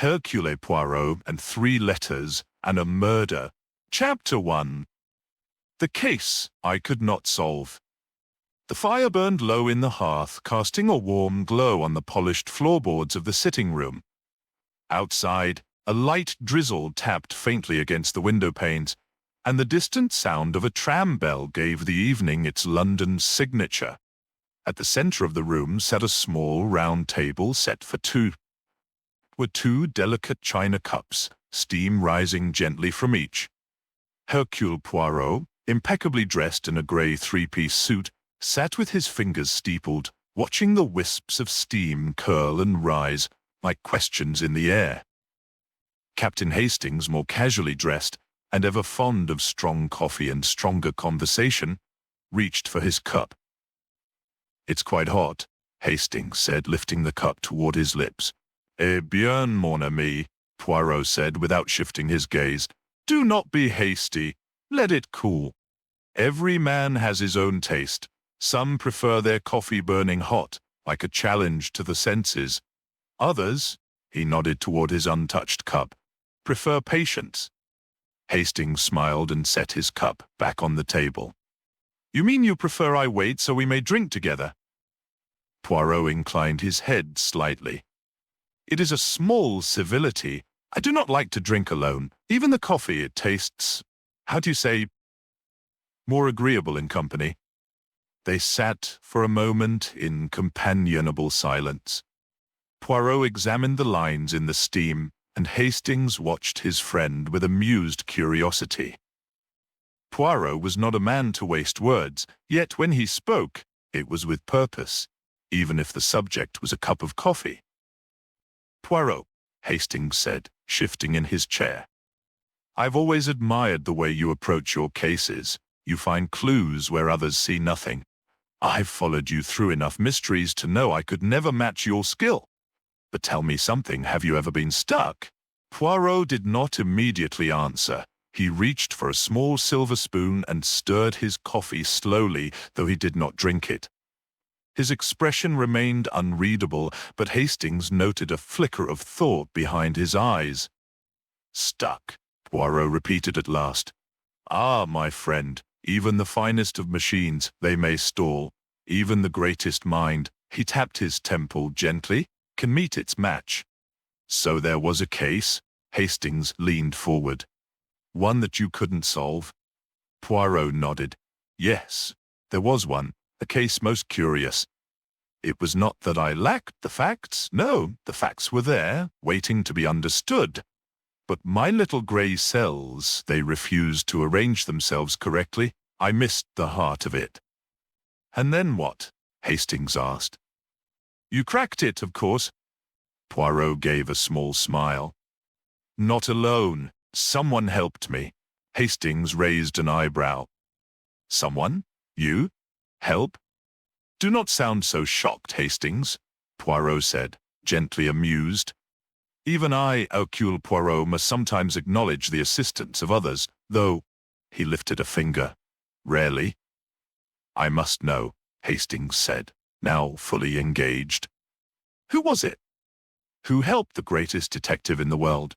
Hercule Poirot and 3 letters and a murder. Chapter 1. The case I could not solve. The fire burned low in the hearth, casting a warm glow on the polished floorboards of the sitting room. Outside, a light drizzle tapped faintly against the window panes, and the distant sound of a tram bell gave the evening its London signature. At the center of the room sat a small round table set for 2. Were 2 delicate china cups, steam rising gently from each. Hercule Poirot, impeccably dressed in a grey 3-piece suit, sat with his fingers steepled, watching the wisps of steam curl and rise like questions in the air. Captain Hastings, more casually dressed, and ever fond of strong coffee and stronger conversation, reached for his cup. "It's quite hot," Hastings said, lifting the cup toward his lips. "Eh bien, mon ami," Poirot said without shifting his gaze. "Do not be hasty. Let it cool. Every man has his own taste. Some prefer their coffee burning hot, like a challenge to the senses. Others," he nodded toward his untouched cup, "prefer patience." Hastings smiled and set his cup back on the table. "You mean you prefer I wait so we may drink together?" Poirot inclined his head slightly. "It is a small civility. I do not like to drink alone. Even the coffee, it tastes, how do you say, more agreeable in company." They sat for a moment in companionable silence. Poirot examined the lines in the steam, and Hastings watched his friend with amused curiosity. Poirot was not a man to waste words, yet when he spoke, it was with purpose, even if the subject was a cup of coffee. "Poirot," Hastings said, shifting in his chair, "I've always admired the way you approach your cases. You find clues where others see nothing. I've followed you through enough mysteries to know I could never match your skill. But tell me something, have you ever been stuck?" Poirot did not immediately answer. He reached for a small silver spoon and stirred his coffee slowly, though he did not drink it. His expression remained unreadable, but Hastings noted a flicker of thought behind his eyes. "Stuck," Poirot repeated at last. "Ah, my friend, even the finest of machines, they may stall. Even the greatest mind," he tapped his temple gently, "can meet its match." "So there was a case?" Hastings leaned forward. "One that you couldn't solve?" Poirot nodded. "Yes, there was one, a case most curious. It was not that I lacked the facts. No, the facts were there, waiting to be understood. But my little grey cells, they refused to arrange themselves correctly. I missed the heart of it." "And then what?" Hastings asked. "You cracked it, of course." Poirot gave a small smile. "Not alone. Someone helped me." Hastings raised an eyebrow. "Someone? You? Help?" "Do not sound so shocked, Hastings," Poirot said, gently amused. "Even I, Hercule Poirot, must sometimes acknowledge the assistance of others, though," he lifted a finger, "rarely." "I must know," Hastings said, now fully engaged. "Who was it? Who helped the greatest detective in the world?"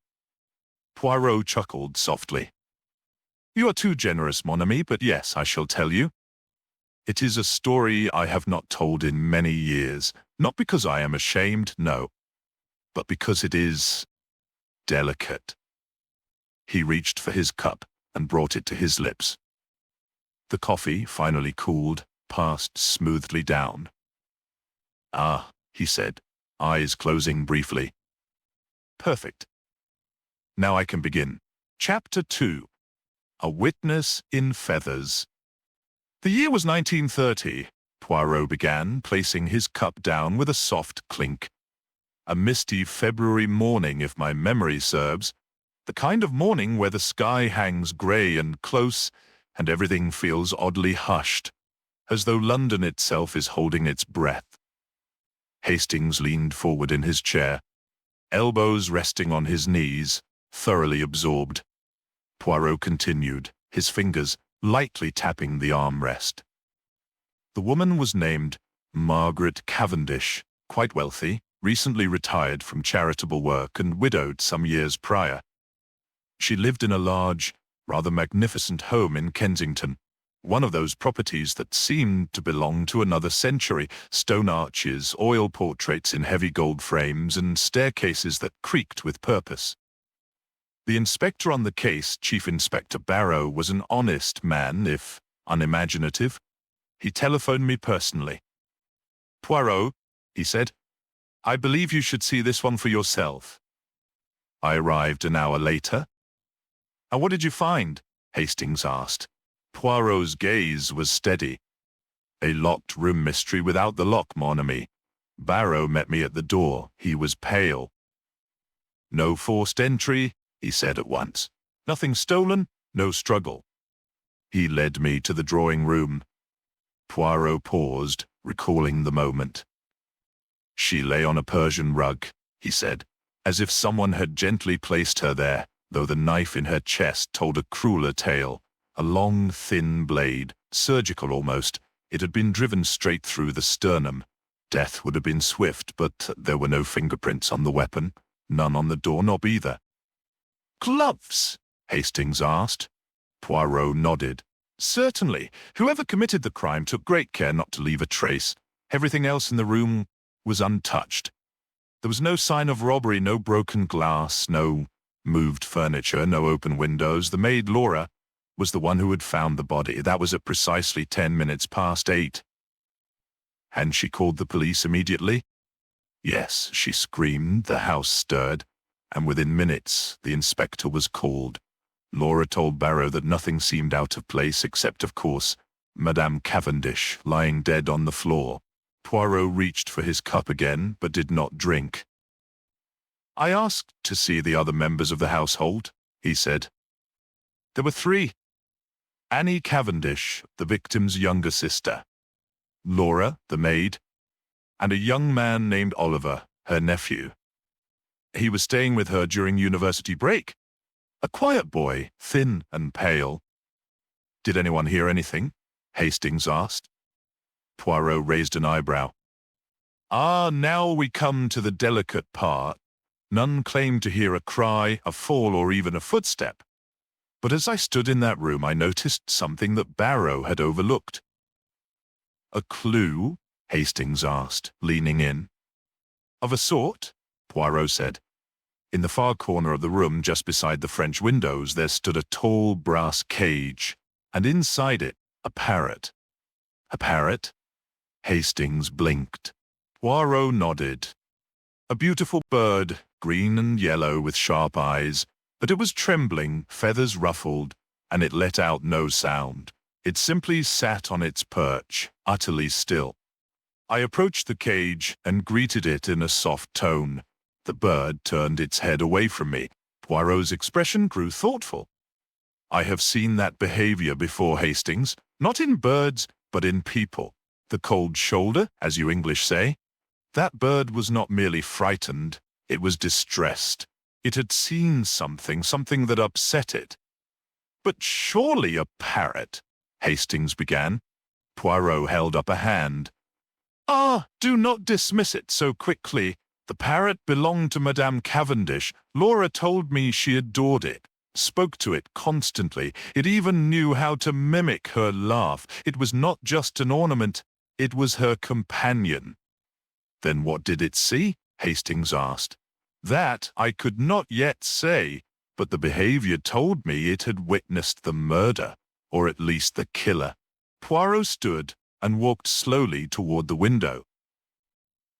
Poirot chuckled softly. "You are too generous, mon ami, but yes, I shall tell you. It is a story I have not told in many years, not because I am ashamed, no, but because it is delicate." He reached for his cup and brought it to his lips. The coffee, finally cooled, passed smoothly down. "Ah," he said, eyes closing briefly. "Perfect. Now I can begin. Chapter 2. A Witness in Feathers. The year was 1930, Poirot began, placing his cup down with a soft clink. A misty February morning, if my memory serves, the kind of morning where the sky hangs grey and close, and everything feels oddly hushed, as though London itself is holding its breath. Hastings leaned forward in his chair, elbows resting on his knees, thoroughly absorbed. Poirot continued, his fingers lightly tapping the armrest. The woman was named Margaret Cavendish, quite wealthy, recently retired from charitable work and widowed some years prior. She lived in a large, rather magnificent home in Kensington, one of those properties that seemed to belong to another century, stone arches, oil portraits in heavy gold frames, and staircases that creaked with purpose. The inspector on the case, Chief Inspector Barrow, was an honest man, if unimaginative. He telephoned me personally. "Poirot," he said, "I believe you should see this one for yourself." I arrived an hour later. "And what did you find?" Hastings asked. Poirot's gaze was steady. "A locked room mystery without the lock, mon ami." Barrow met me at the door. He was pale. "No forced entry," he said at once. "Nothing stolen, no struggle." He led me to the drawing room. Poirot paused, recalling the moment. "She lay on a Persian rug," he said, "as if someone had gently placed her there, though the knife in her chest told a crueler tale. A long, thin blade, surgical almost. It had been driven straight through the sternum. Death would have been swift, but there were no fingerprints on the weapon, none on the doorknob either." "Gloves?" Hastings asked. Poirot nodded. "Certainly. Whoever committed the crime took great care not to leave a trace. Everything else in the room was untouched. There was no sign of robbery, no broken glass, no moved furniture, no open windows. The maid, Laura, was the one who had found the body. That was at precisely 10 minutes past 8. "And she called the police immediately?" "Yes," she screamed. The house stirred, and within minutes the inspector was called. Laura told Barrow that nothing seemed out of place except, of course, Madame Cavendish lying dead on the floor. Poirot reached for his cup again, but did not drink. "I asked to see the other members of the household," he said. "There were 3. Annie Cavendish, the victim's younger sister, Laura, the maid, and a young man named Oliver, her nephew. He was staying with her during university break. A quiet boy, thin and pale." "Did anyone hear anything?" Hastings asked. Poirot raised an eyebrow. "Ah, now we come to the delicate part. None claimed to hear a cry, a fall, or even a footstep. But as I stood in that room, I noticed something that Barrow had overlooked." "A clue?" Hastings asked, leaning in. "Of a sort," Poirot said. "In the far corner of the room, just beside the French windows, there stood a tall brass cage, and inside it, a parrot." "A parrot?" Hastings blinked. Poirot nodded. "A beautiful bird, green and yellow with sharp eyes, but it was trembling, feathers ruffled, and it let out no sound. It simply sat on its perch, utterly still. I approached the cage and greeted it in a soft tone. The bird turned its head away from me. Poirot's expression grew thoughtful. "I have seen that behavior before, Hastings, not in birds, but in people. The cold shoulder, as you English say. That bird was not merely frightened, it was distressed. It had seen something that upset it." "But surely a parrot," Hastings began. Poirot held up a hand. "Ah, do not dismiss it so quickly. The parrot belonged to Madame Cavendish. Laura told me she adored it, spoke to it constantly. It even knew how to mimic her laugh. It was not just an ornament, it was her companion." "Then what did it see?" Hastings asked. "That I could not yet say, but the behavior told me it had witnessed the murder, or at least the killer." Poirot stood and walked slowly toward the window.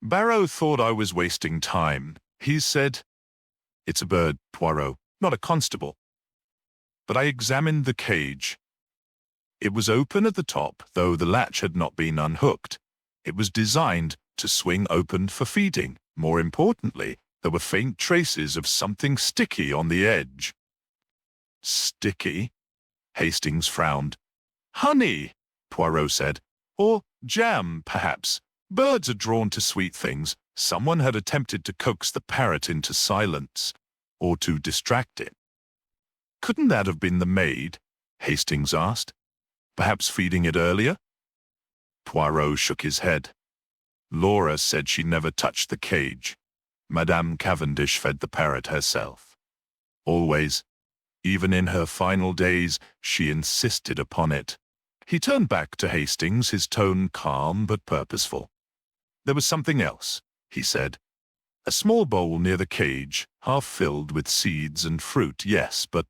Barrow thought I was wasting time. He said, "It's a bird, Poirot, not a constable." But I examined the cage. It was open at the top, though the latch had not been unhooked. It was designed to swing open for feeding. More importantly, there were faint traces of something sticky on the edge. "Sticky?" Hastings frowned. "Honey," Poirot said. "Or jam, perhaps. Birds are drawn to sweet things. Someone had attempted to coax the parrot into silence, or to distract it." "Couldn't that have been the maid?" Hastings asked. "Perhaps feeding it earlier?" Poirot shook his head. Laura said she never touched the cage. Madame Cavendish fed the parrot herself. Always, even in her final days, she insisted upon it. He turned back to Hastings, his tone calm but purposeful. There was something else, he said. A small bowl near the cage, half filled with seeds and fruit, yes, but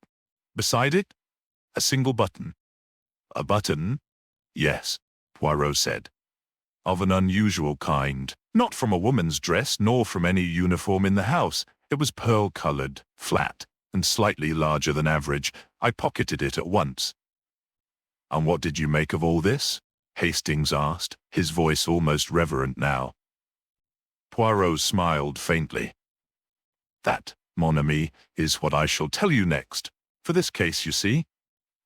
beside it, a single button. A button? Yes, Poirot said. Of an unusual kind, not from a woman's dress nor from any uniform in the house. It was pearl-colored, flat, and slightly larger than average. I pocketed it at once. And what did you make of all this? Hastings asked, his voice almost reverent now. Poirot smiled faintly. That, mon ami, is what I shall tell you next. For this case, you see,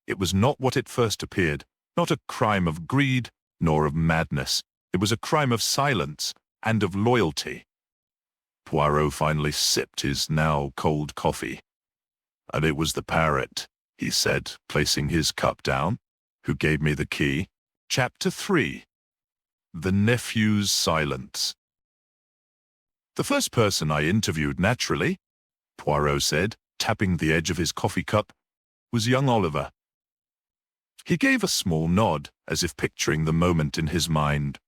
it was not what it first appeared, not a crime of greed, nor of madness. It was a crime of silence and of loyalty. Poirot finally sipped his now cold coffee. And it was the parrot, he said, placing his cup down, who gave me the key. Chapter 3. The Nephew's Silence. The first person I interviewed, naturally, Poirot said, tapping the edge of his coffee cup, was young Oliver. He gave a small nod, as if picturing the moment in his mind.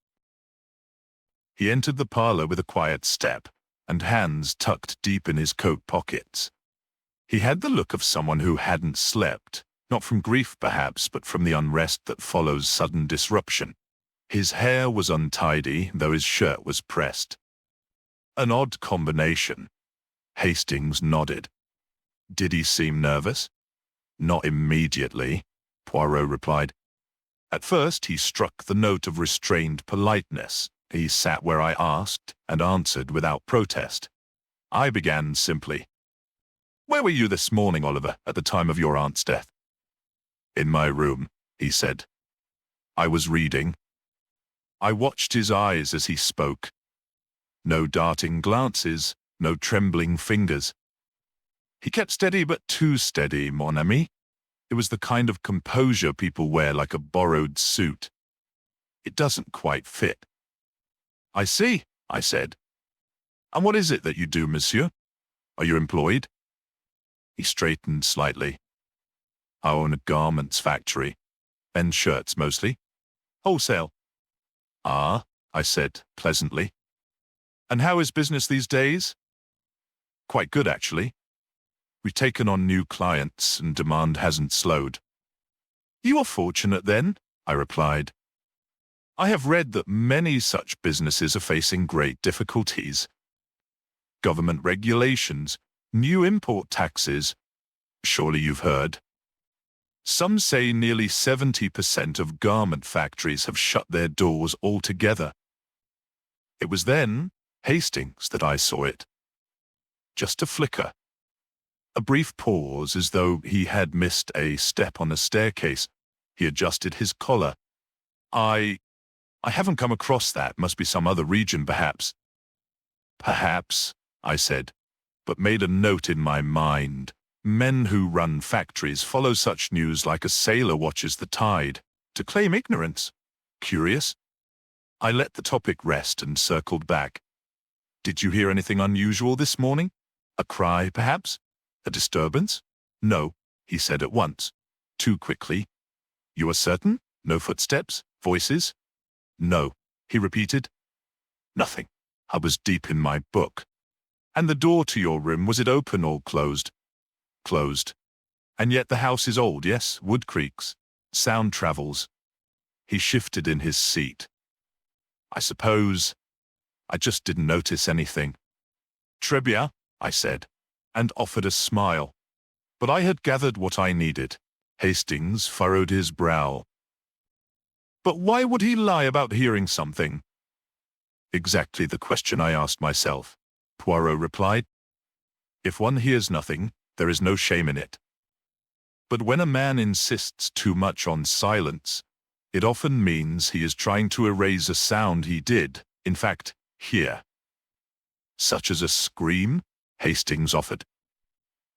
He entered the parlor with a quiet step, and hands tucked deep in his coat pockets. He had the look of someone who hadn't slept, not from grief perhaps, but from the unrest that follows sudden disruption. His hair was untidy, though his shirt was pressed. An odd combination. Hastings nodded. Did he seem nervous? Not immediately, Poirot replied. At first he struck the note of restrained politeness. He sat where I asked and answered without protest. I began simply. Where were you this morning, Oliver, at the time of your aunt's death? In my room, he said. I was reading. I watched his eyes as he spoke. No darting glances, no trembling fingers. He kept steady, but too steady, mon ami. It was the kind of composure people wear like a borrowed suit. It doesn't quite fit. I see, I said. And what is it that you do, monsieur? Are you employed? He straightened slightly. I own a garments factory. Men's shirts, mostly. Wholesale. Ah, I said, pleasantly. And how is business these days? Quite good, actually. We've taken on new clients, and demand hasn't slowed. You are fortunate, then, I replied. I have read that many such businesses are facing great difficulties. Government regulations, new import taxes. Surely you've heard. Some say nearly 70% of garment factories have shut their doors altogether. It was then, Hastings, that I saw it. Just a flicker. A brief pause, as though he had missed a step on a staircase. He adjusted his collar. I haven't come across that. Must be some other region, perhaps. Perhaps, I said, but made a note in my mind. Men who run factories follow such news like a sailor watches the tide. To claim ignorance? Curious? I let the topic rest and circled back. Did you hear anything unusual this morning? A cry, perhaps? A disturbance? No, he said at once. Too quickly. You are certain? No footsteps? Voices? No, he repeated. Nothing. I was deep in my book. And the door to your room, was it open or closed? Closed. And yet the house is old, yes? Wood creaks. Sound travels. He shifted in his seat. I suppose I just didn't notice anything. Très bien, I said, and offered a smile. But I had gathered what I needed. Hastings furrowed his brow. But why would he lie about hearing something? Exactly the question I asked myself, Poirot replied. If one hears nothing, there is no shame in it. But when a man insists too much on silence, it often means he is trying to erase a sound he did, in fact, hear. Such as a scream, Hastings offered.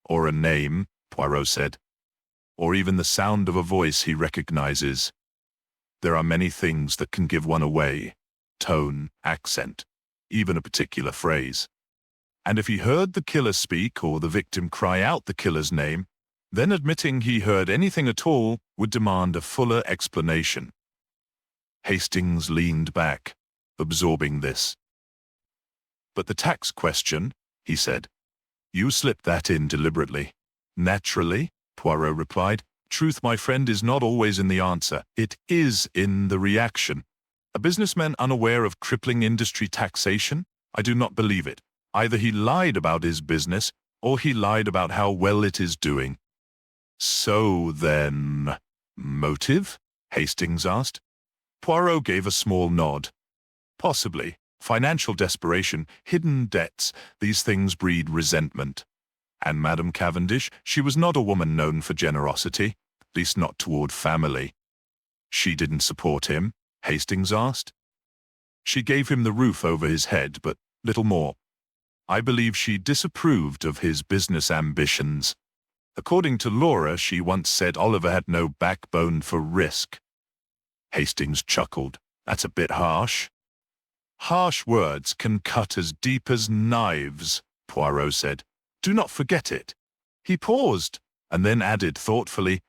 Or a name, Poirot said. Or even the sound of a voice he recognizes. There are many things that can give one away. tone, accent, even a particular phrase. And if he heard the killer speak or the victim cry out the killer's name, then admitting he heard anything at all would demand a fuller explanation. Hastings leaned back, absorbing this. "But the tax question," he said. "You slipped that in deliberately." "Naturally," Poirot replied. "Truth, my friend, is not always in the answer. It is in the reaction. A businessman unaware of crippling industry taxation? I do not believe it. Either he lied about his business, or he lied about how well it is doing." "So then, motive?" Hastings asked. Poirot gave a small nod. "Possibly. Financial desperation, hidden debts, these things breed resentment. And Madame Cavendish, she was not a woman known for generosity, at least not toward family." "She didn't support him?" Hastings asked. "She gave him the roof over his head, but little more. I believe she disapproved of his business ambitions. According to Laura, she once said Oliver had no backbone for risk." Hastings chuckled. "That's a bit harsh." "Harsh words can cut as deep as knives," Poirot said. "Do not forget it." He paused, and then added thoughtfully,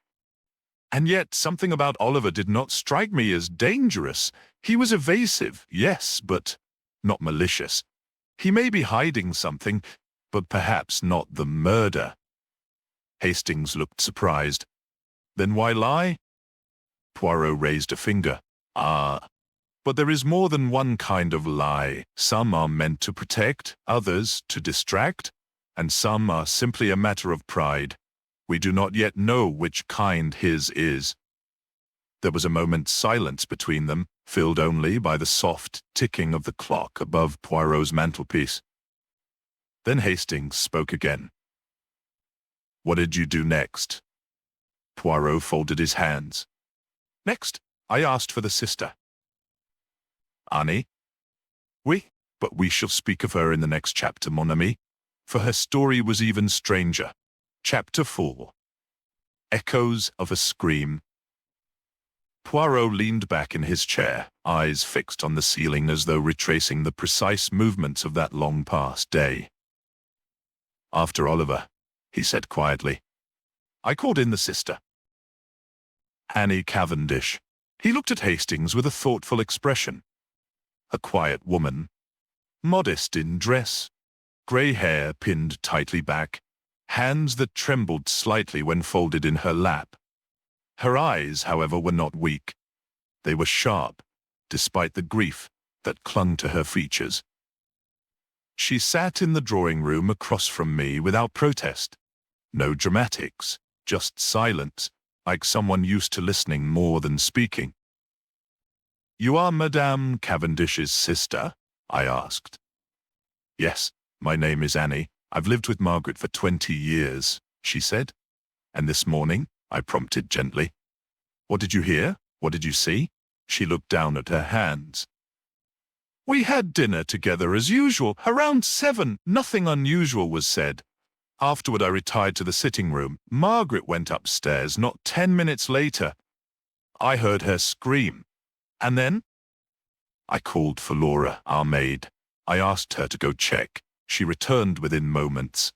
"And yet something about Oliver did not strike me as dangerous. He was evasive, yes, but not malicious. He may be hiding something, but perhaps not the murder." Hastings looked surprised. "Then why lie?" Poirot raised a finger. But there is more than one kind of lie. Some are meant to protect, others to distract, and some are simply a matter of pride. We do not yet know which kind his is." There was a moment's silence between them, filled only by the soft ticking of the clock above Poirot's mantelpiece. Then Hastings spoke again. "What did you do next?" Poirot folded his hands. "Next, I asked for the sister." "Annie?" "Oui, but we shall speak of her in the next chapter, mon ami, for her story was even stranger." Chapter 4. Echoes of a Scream. Poirot leaned back in his chair, eyes fixed on the ceiling as though retracing the precise movements of that long-past day. "After Oliver," he said quietly, "I called in the sister, Annie Cavendish." He looked at Hastings with a thoughtful expression. A quiet woman, modest in dress, grey hair pinned tightly back, hands that trembled slightly when folded in her lap. Her eyes, however, were not weak. They were sharp, despite the grief that clung to her features. She sat in the drawing room across from me without protest. No dramatics, just silence, like someone used to listening more than speaking. "You are Madame Cavendish's sister?" I asked. "Yes, my name is Annie. I've lived with Margaret for 20 years, she said. "And this morning?" I prompted gently. "What did you hear? What did you see?" She looked down at her hands. "We had dinner together as usual, around 7. Nothing unusual was said. Afterward I retired to the sitting room. Margaret went upstairs. Not 10 minutes later, I heard her scream. And then I called for Laura, our maid. I asked her to go check. She returned within moments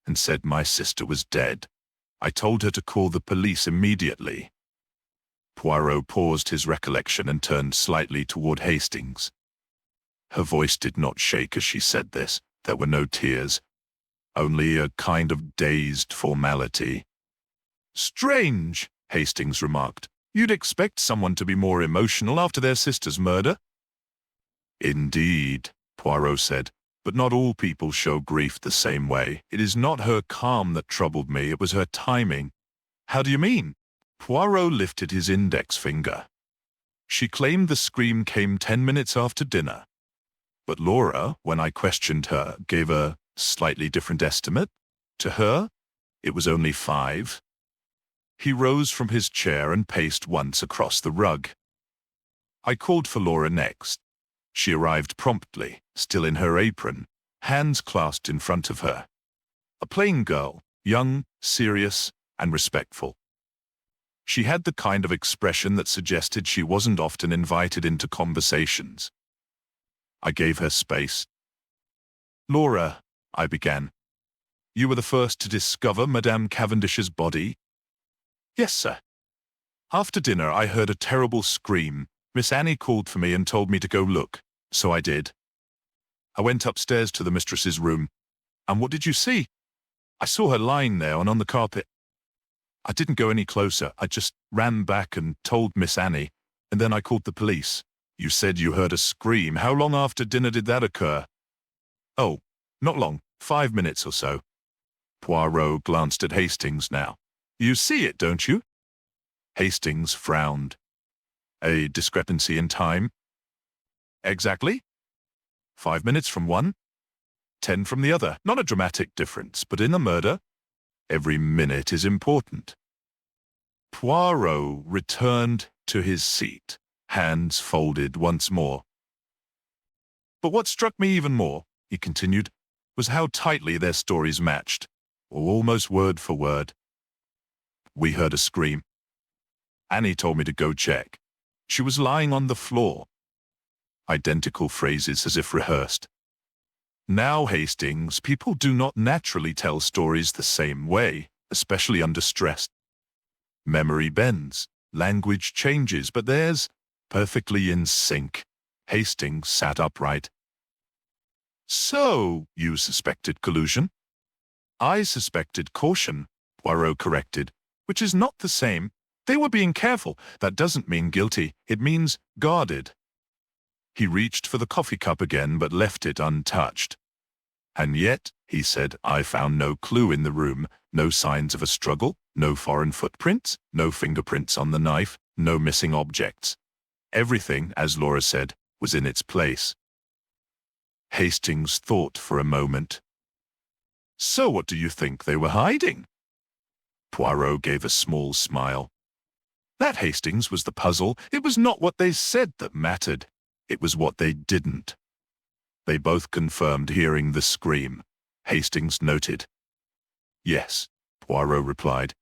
and said my sister was dead. I told her to call the police immediately." Poirot paused his recollection and turned slightly toward Hastings. Her voice did not shake as she said this. There were no tears, only a kind of dazed formality. "Strange," Hastings remarked. "You'd expect someone to be more emotional after their sister's murder." "Indeed," Poirot said, "but not all people show grief the same way. It is not her calm that troubled me, it was her timing." "How do you mean?" Poirot lifted his index finger. "She claimed the scream came 10 minutes after dinner. But Laura, when I questioned her, gave a slightly different estimate. To her, it was only 5. He rose from his chair and paced once across the rug. "I called for Laura next. She arrived promptly, still in her apron, hands clasped in front of her. A plain girl, young, serious, and respectful. She had the kind of expression that suggested she wasn't often invited into conversations. I gave her space. "Laura," I began, "you were the first to discover Madame Cavendish's body?" "Yes, sir. After dinner, I heard a terrible scream. Miss Annie called for me and told me to go look, so I did. I went upstairs to the mistress's room. And what did you see? I saw her lying there and on the carpet. I didn't go any closer. I just ran back and told Miss Annie, and then I called the police." "You said you heard a scream. How long after dinner did that occur?" "Oh, not long. 5 minutes or so." Poirot glanced at Hastings now. "You see it, don't you?" Hastings frowned. "A discrepancy in time?" "Exactly. 5 minutes from one, 10 from the other. Not a dramatic difference, but in a murder, every minute is important." Poirot returned to his seat, hands folded once more. "But what struck me even more," he continued, "was how tightly their stories matched, almost word for word. We heard a scream. Annie told me to go check. She was lying on the floor. Identical phrases as if rehearsed. Now, Hastings, people do not naturally tell stories the same way, especially under stress. Memory bends, language changes, but theirs, perfectly in sync." Hastings sat upright. "So, you suspected collusion?" "I suspected caution," Poirot corrected, "which is not the same. They were being careful. That doesn't mean guilty. It means guarded." He reached for the coffee cup again, but left it untouched. "And yet," he said, "I found no clue in the room, no signs of a struggle, no foreign footprints, no fingerprints on the knife, no missing objects. Everything, as Laura said, was in its place." Hastings thought for a moment. "So what do you think they were hiding?" Poirot gave a small smile. That, Hastings, was the puzzle. It was not what they said that mattered. It was what they didn't. They both confirmed hearing the scream, Hastings noted. "Yes," Poirot replied,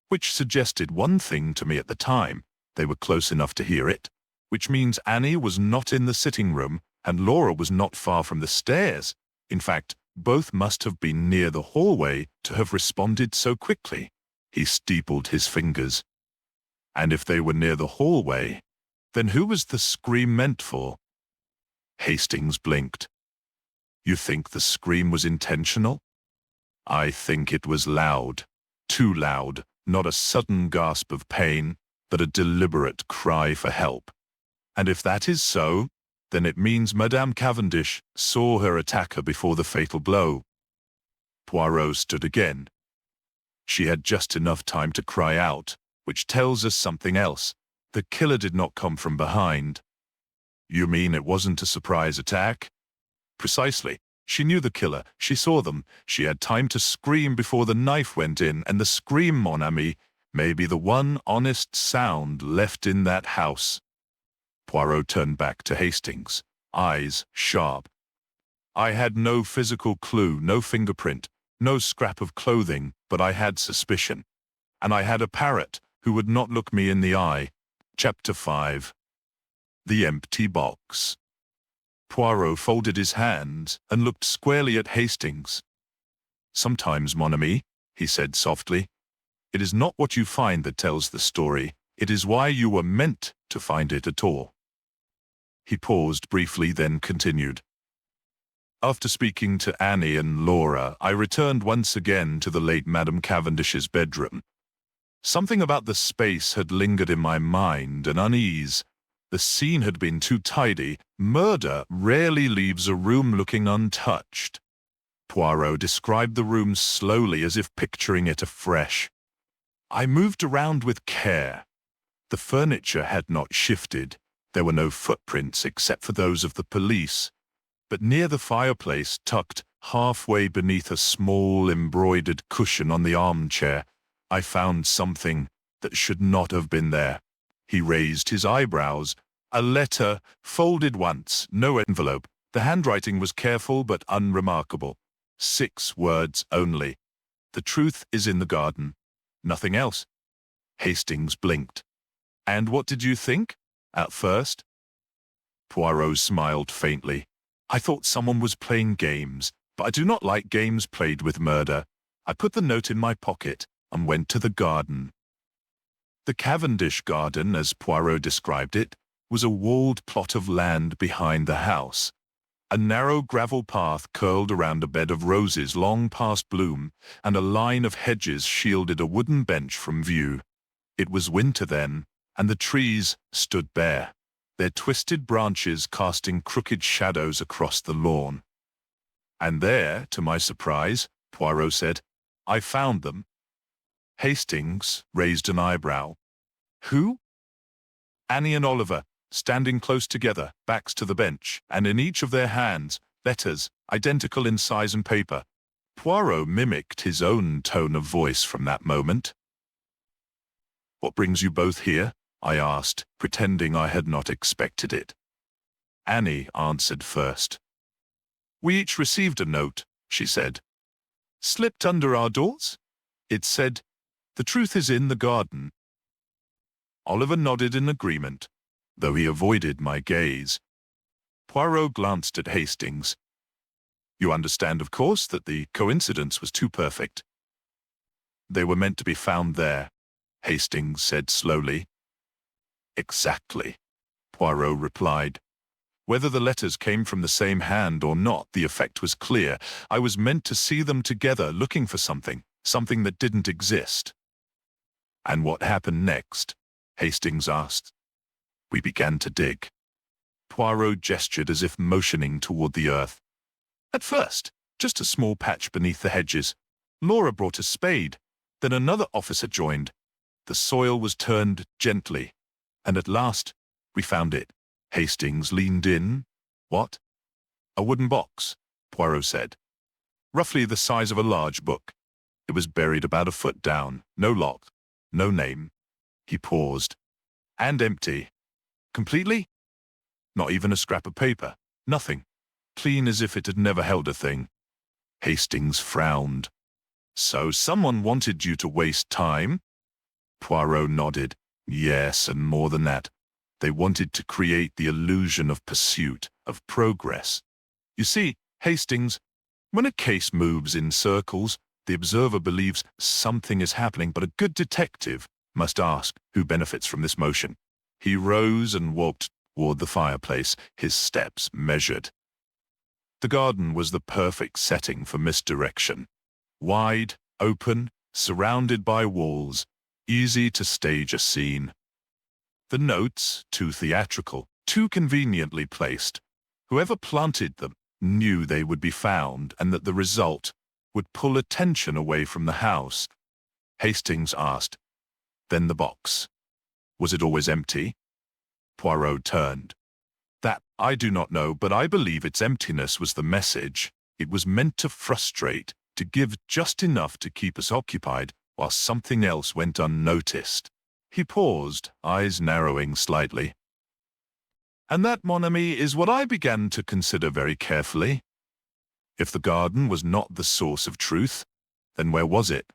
"which suggested one thing to me at the time. They were close enough to hear it, which means Annie was not in the sitting room and Laura was not far from the stairs. In fact, both must have been near the hallway to have responded so quickly." He steepled his fingers. "And if they were near the hallway, then who was the scream meant for?" Hastings blinked. "You think the scream was intentional?" "I think it was loud. Too loud. Not a sudden gasp of pain, but a deliberate cry for help. And if that is so, then it means Madame Cavendish saw her attacker before the fatal blow." Poirot stood again. "She had just enough time to cry out, which tells us something else. The killer did not come from behind." "You mean it wasn't a surprise attack?" "Precisely. She knew the killer. She saw them. She had time to scream before the knife went in, and the scream, mon ami, may be the one honest sound left in that house." Poirot turned back to Hastings, eyes sharp. "I had no physical clue, no fingerprint, no scrap of clothing, but I had suspicion. And I had a parrot who would not look me in the eye." Chapter 5. The Empty Box. Poirot folded his hands and looked squarely at Hastings. "Sometimes, mon ami," he said softly, "it is not what you find that tells the story. It is why you were meant to find it at all." He paused briefly, then continued. "After speaking to Annie and Laura, I returned once again to the late Madame Cavendish's bedroom. Something about the space had lingered in my mind, an unease. The scene had been too tidy. Murder rarely leaves a room looking untouched." Poirot described the room slowly, as if picturing it afresh. "I moved around with care. The furniture had not shifted. There were no footprints except for those of the police. But near the fireplace, tucked halfway beneath a small embroidered cushion on the armchair, I found something that should not have been there." He raised his eyebrows. "A letter, folded once, no envelope. The handwriting was careful but unremarkable. 6 words only. 'The truth is in the garden.' Nothing else." Hastings blinked. "And what did you think, at first?" Poirot smiled faintly. I thought someone was playing games, but I do not like games played with murder. I put the note in my pocket and went to the garden. The Cavendish garden, as Poirot described it, was a walled plot of land behind the house. A narrow gravel path curled around a bed of roses long past bloom, and a line of hedges shielded a wooden bench from view. It was winter then, and the trees stood bare, their twisted branches casting crooked shadows across the lawn. And there, to my surprise, Poirot said, I found them. Hastings raised an eyebrow. Who? Annie and Oliver, standing close together, backs to the bench, and in each of their hands, letters, identical in size and paper. Poirot mimicked his own tone of voice from that moment. What brings you both here? I asked, pretending I had not expected it. Annie answered first. We each received a note, she said. Slipped under our doors? It said, The truth is in the garden. Oliver nodded in agreement, though he avoided my gaze. Poirot glanced at Hastings. You understand, of course, that the coincidence was too perfect. They were meant to be found there, Hastings said slowly. Exactly, Poirot replied. Whether the letters came from the same hand or not, the effect was clear. I was meant to see them together looking for something that didn't exist. And what happened next? Hastings asked. We began to dig. Poirot gestured as if motioning toward the earth. At first, just a small patch beneath the hedges. Laura brought a spade. Then another officer joined. The soil was turned gently. And at last, we found it. Hastings leaned in. What? A wooden box, Poirot said. Roughly the size of a large book. It was buried about a foot down. No lock. No name. He paused. And empty. Completely? Not even a scrap of paper. Nothing. Clean as if it had never held a thing. Hastings frowned. So someone wanted you to waste time? Poirot nodded. Yes, and more than that. They wanted to create the illusion of pursuit, of progress. You see, Hastings, when a case moves in circles, the observer believes something is happening, but a good detective must ask who benefits from this motion. He rose and walked toward the fireplace, his steps measured. The garden was the perfect setting for misdirection. Wide, open, surrounded by walls, easy to stage a scene. The notes, too theatrical, too conveniently placed. Whoever planted them knew they would be found and that the result would pull attention away from the house. Hastings asked, Then the box. Was it always empty? Poirot turned. That I do not know, but I believe its emptiness was the message. It was meant to frustrate, to give just enough to keep us occupied, while something else went unnoticed. He paused, eyes narrowing slightly. And that, mon ami, is what I began to consider very carefully. If the garden was not the source of truth, then where was it?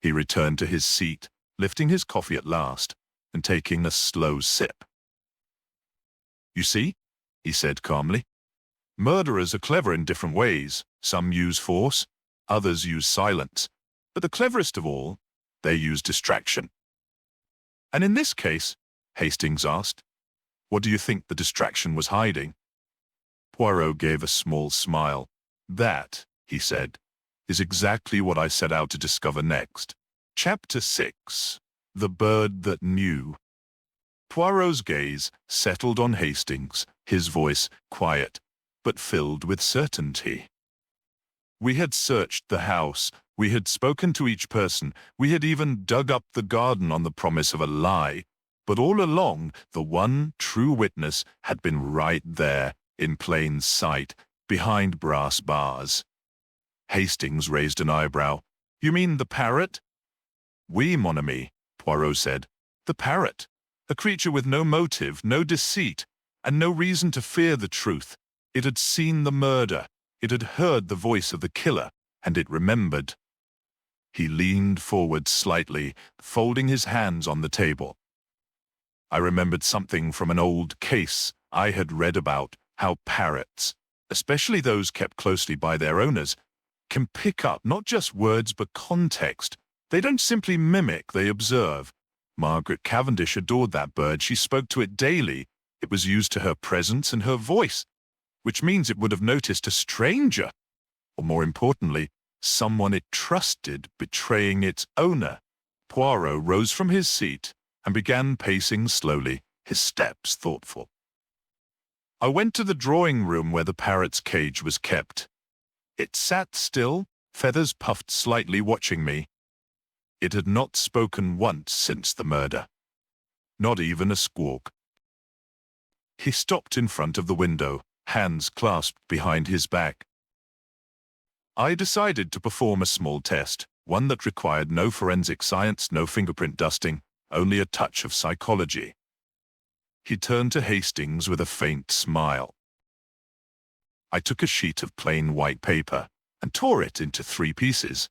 He returned to his seat, lifting his coffee at last, and taking a slow sip. You see, he said calmly, murderers are clever in different ways. Some use force, others use silence. But the cleverest of all, they use distraction. And in this case, Hastings asked, what do you think the distraction was hiding? Poirot gave a small smile. That, he said, is exactly what I set out to discover next. Chapter 6. The Bird That Knew. Poirot's gaze settled on Hastings, his voice quiet, but filled with certainty. We had searched the house, we had spoken to each person, we had even dug up the garden on the promise of a lie, but all along the one true witness had been right there, in plain sight, behind brass bars. Hastings raised an eyebrow. You mean the parrot? Oui, mon ami, Poirot said. The parrot. A creature with no motive, no deceit, and no reason to fear the truth. It had seen the murder. It had heard the voice of the killer, and it remembered. He leaned forward slightly, folding his hands on the table. I remembered something from an old case I had read about how parrots, especially those kept closely by their owners, can pick up not just words but context. They don't simply mimic, they observe. Margaret Cavendish adored that bird. She spoke to it daily. It was used to her presence and her voice, which means it would have noticed a stranger, or more importantly, someone it trusted betraying its owner. Poirot rose from his seat and began pacing slowly, his steps thoughtful. I went to the drawing room where the parrot's cage was kept. It sat still, feathers puffed slightly, watching me. It had not spoken once since the murder. Not even a squawk. He stopped in front of the window, hands clasped behind his back. I decided to perform a small test, one that required no forensic science, no fingerprint dusting, only a touch of psychology. He turned to Hastings with a faint smile. I took a sheet of plain white paper and tore it into 3 pieces.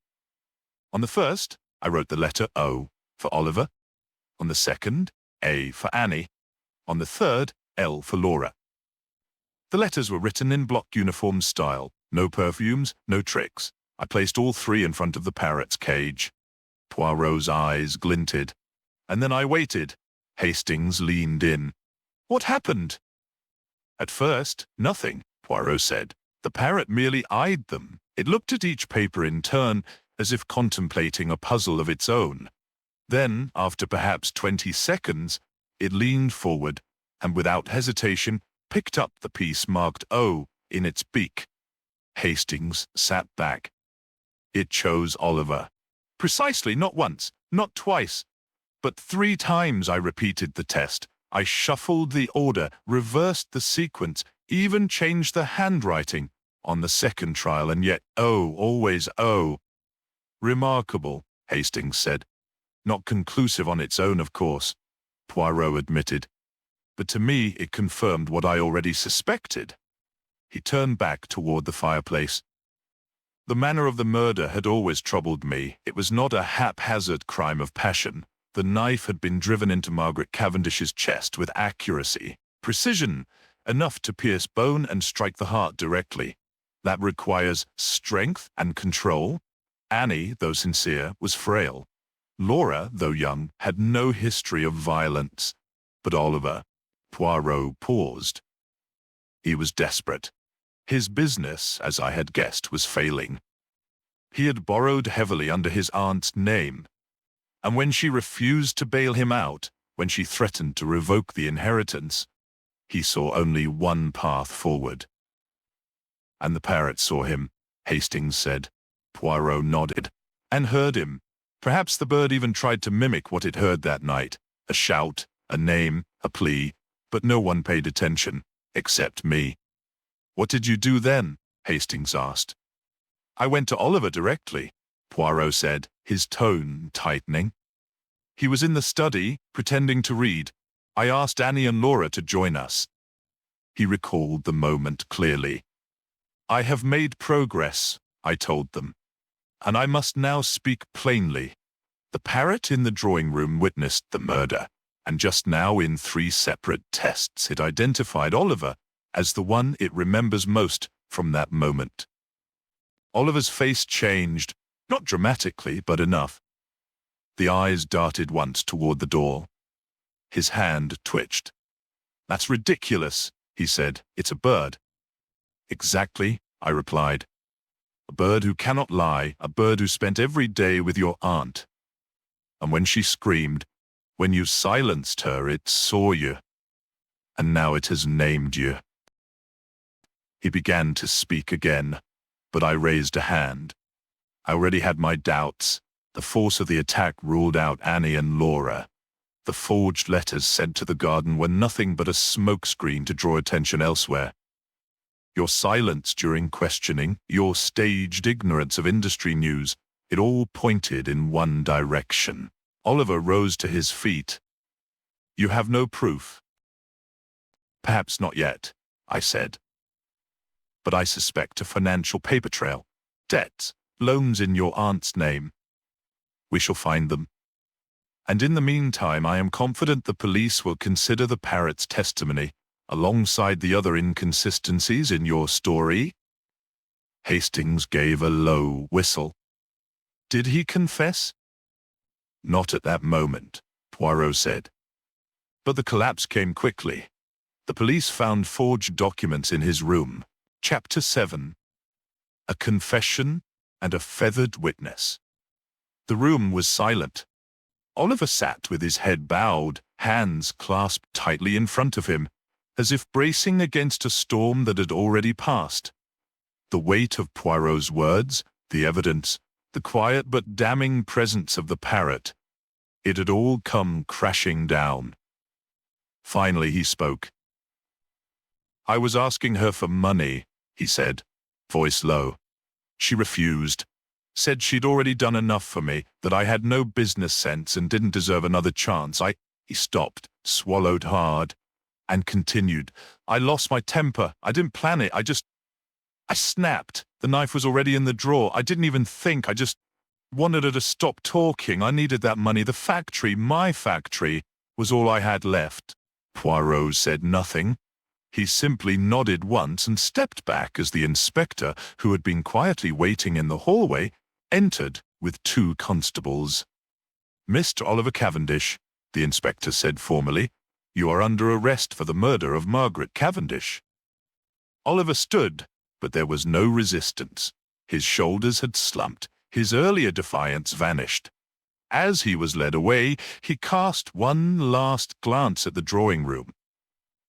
On the first, I wrote the letter O for Oliver. On the second, A for Annie. On the third, L for Laura. The letters were written in block uniform style, no perfumes, no tricks. I placed all 3 in front of the parrot's cage. Poirot's eyes glinted, and then I waited. Hastings leaned in. What happened? At first, nothing, Poirot said. The parrot merely eyed them. It looked at each paper in turn, as if contemplating a puzzle of its own. Then, after perhaps 20 seconds, it leaned forward, and without hesitation, picked up the piece marked O in its beak. Hastings sat back. It chose Oliver. Precisely, not once, not twice, but 3 times I repeated the test. I shuffled the order, reversed the sequence, even changed the handwriting on the second trial, and yet O, always O. Remarkable, Hastings said. Not conclusive on its own, of course, Poirot admitted. But to me it confirmed what I already suspected. He turned back toward the fireplace. The manner of the murder had always troubled me. It was not a haphazard crime of passion. The knife had been driven into Margaret Cavendish's chest with accuracy, precision, enough to pierce bone and strike the heart directly. That requires strength and control. Annie, though sincere, was frail. Laura, though young, had no history of violence. But Oliver, Poirot paused. He was desperate. His business, as I had guessed, was failing. He had borrowed heavily under his aunt's name, and when she refused to bail him out, when she threatened to revoke the inheritance, he saw only one path forward. And the parrot saw him, Hastings said. Poirot nodded, and heard him. Perhaps the bird even tried to mimic what it heard that night, a shout, a name, a plea, but no one paid attention, except me. What did you do then? Hastings asked. I went to Oliver directly, Poirot said, his tone tightening. He was in the study, pretending to read. I asked Annie and Laura to join us. He recalled the moment clearly. I have made progress, I told them. And I must now speak plainly. The parrot in the drawing room witnessed the murder, and just now in 3 separate tests it identified Oliver as the one it remembers most from that moment. Oliver's face changed, not dramatically, but enough. The eyes darted once toward the door. His hand twitched. That's ridiculous, he said. It's a bird. Exactly, I replied. A bird who cannot lie, a bird who spent every day with your aunt. And when she screamed, when you silenced her, it saw you. And now it has named you. He began to speak again, but I raised a hand. I already had my doubts. The force of the attack ruled out Annie and Laura. The forged letters sent to the garden were nothing but a smokescreen to draw attention elsewhere. Your silence during questioning, your staged ignorance of industry news, it all pointed in one direction. Oliver rose to his feet. You have no proof. Perhaps not yet, I said. But I suspect a financial paper trail. Debts, loans in your aunt's name. We shall find them. And in the meantime, I am confident the police will consider the parrot's testimony alongside the other inconsistencies in your story?" Hastings gave a low whistle. "Did he confess?" "Not at that moment," Poirot said. But the collapse came quickly. The police found forged documents in his room. Chapter 7. A confession and a feathered witness. The room was silent. Oliver sat with his head bowed, hands clasped tightly in front of him, as if bracing against a storm that had already passed. The weight of Poirot's words, the evidence, the quiet but damning presence of the parrot, it had all come crashing down. Finally he spoke. "I was asking her for money," he said, voice low. "She refused. Said she'd already done enough for me, that I had no business sense and didn't deserve another chance. He stopped, swallowed hard, and continued. "I lost my temper. I didn't plan it. I snapped. The knife was already in the drawer. I didn't even think. I just wanted her to stop talking. I needed that money. The factory, my factory, was all I had left." Poirot said nothing. He simply nodded once and stepped back as the inspector, who had been quietly waiting in the hallway, entered with 2 constables. "Mr. Oliver Cavendish," the inspector said formally, "you are under arrest for the murder of Margaret Cavendish." Oliver stood, but there was no resistance. His shoulders had slumped. His earlier defiance vanished. As he was led away, he cast one last glance at the drawing room.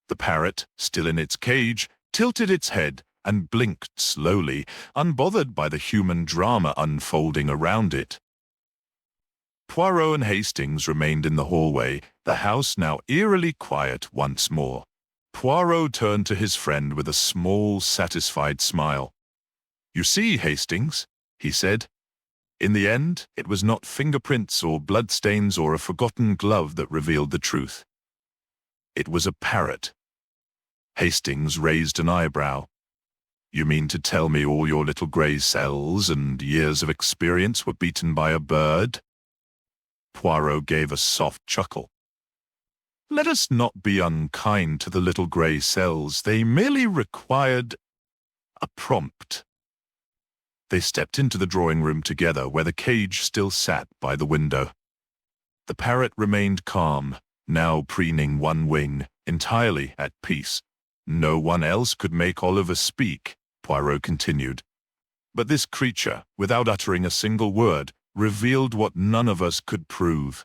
The parrot, still in its cage, tilted its head and blinked slowly, unbothered by the human drama unfolding around it. Poirot and Hastings remained in the hallway, the house now eerily quiet once more. Poirot turned to his friend with a small, satisfied smile. "You see, Hastings," he said, "in the end, it was not fingerprints or bloodstains or a forgotten glove that revealed the truth. It was a parrot." Hastings raised an eyebrow. "You mean to tell me all your little grey cells and years of experience were beaten by a bird?" Poirot gave a soft chuckle. "Let us not be unkind to the little grey cells. They merely required a prompt." They stepped into the drawing room together, where the cage still sat by the window. The parrot remained calm, now preening one wing, entirely at peace. "No one else could make Oliver speak," Poirot continued. "But this creature, without uttering a single word, revealed what none of us could prove.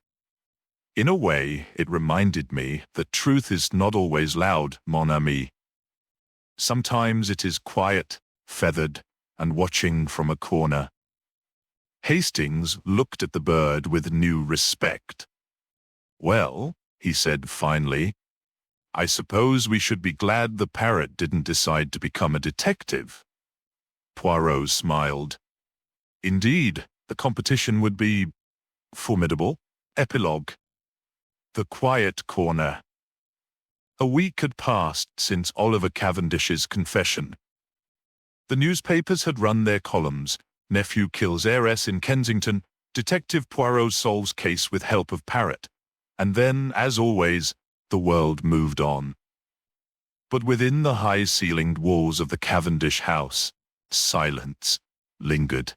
In a way, it reminded me that truth is not always loud, mon ami. Sometimes it is quiet, feathered, and watching from a corner." Hastings looked at the bird with new respect. "Well," he said finally, "I suppose we should be glad the parrot didn't decide to become a detective." Poirot smiled. "Indeed, the competition would be formidable." Epilogue. The Quiet Corner. A week had passed since Oliver Cavendish's confession. The newspapers had run their columns. Nephew kills heiress in Kensington. Detective Poirot solves case with help of parrot. And then, as always, the world moved on. But within the high-ceilinged walls of the Cavendish house, silence lingered.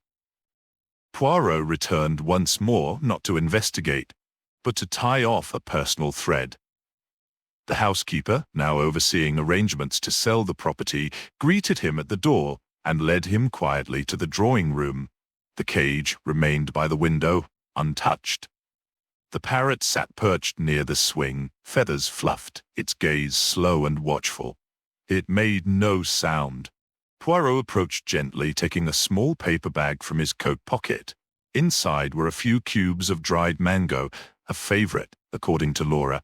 Poirot returned once more, not to investigate, but to tie off a personal thread. The housekeeper, now overseeing arrangements to sell the property, greeted him at the door and led him quietly to the drawing room. The cage remained by the window, untouched. The parrot sat perched near the swing, feathers fluffed, its gaze slow and watchful. It made no sound. Poirot approached gently, taking a small paper bag from his coat pocket. Inside were a few cubes of dried mango, a favorite, according to Laura.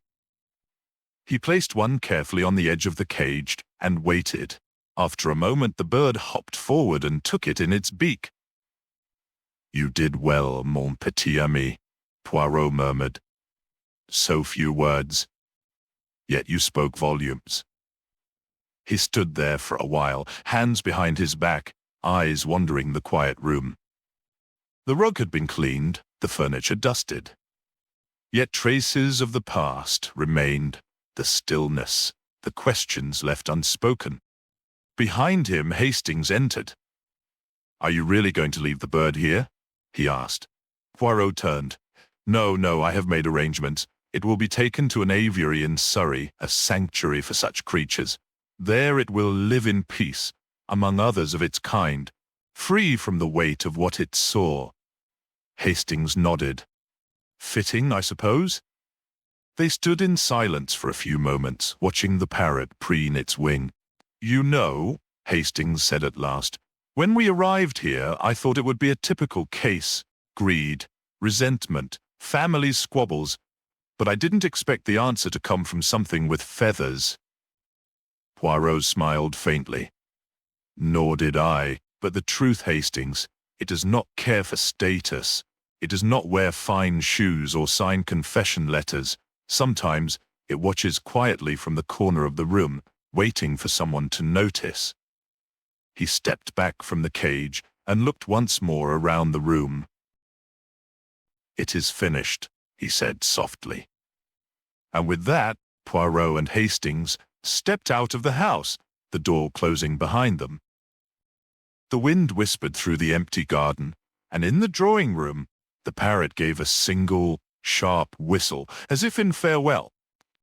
He placed one carefully on the edge of the cage and waited. After a moment, the bird hopped forward and took it in its beak. "You did well, mon petit ami," Poirot murmured. "So few words. Yet you spoke volumes." He stood there for a while, hands behind his back, eyes wandering the quiet room. The rug had been cleaned, the furniture dusted. Yet traces of the past remained, the stillness, the questions left unspoken. Behind him, Hastings entered. "Are you really going to leave the bird here?" he asked. Poirot turned. No, I have made arrangements. It will be taken to an aviary in Surrey, a sanctuary for such creatures. There it will live in peace, among others of its kind, free from the weight of what it saw." Hastings nodded. "Fitting, I suppose?" They stood in silence for a few moments, watching the parrot preen its wing. "You know," Hastings said at last, "when we arrived here, I thought it would be a typical case. Greed, resentment, family squabbles. But I didn't expect the answer to come from something with feathers." Poirot smiled faintly. "Nor did I. But the truth, Hastings, it does not care for status. It does not wear fine shoes or sign confession letters. Sometimes it watches quietly from the corner of the room, waiting for someone to notice." He stepped back from the cage and looked once more around the room. "It is finished," he said softly. And with that, Poirot and Hastings stepped out of the house, the door closing behind them. The wind whispered through the empty garden, and in the drawing room, the parrot gave a single, sharp whistle, as if in farewell.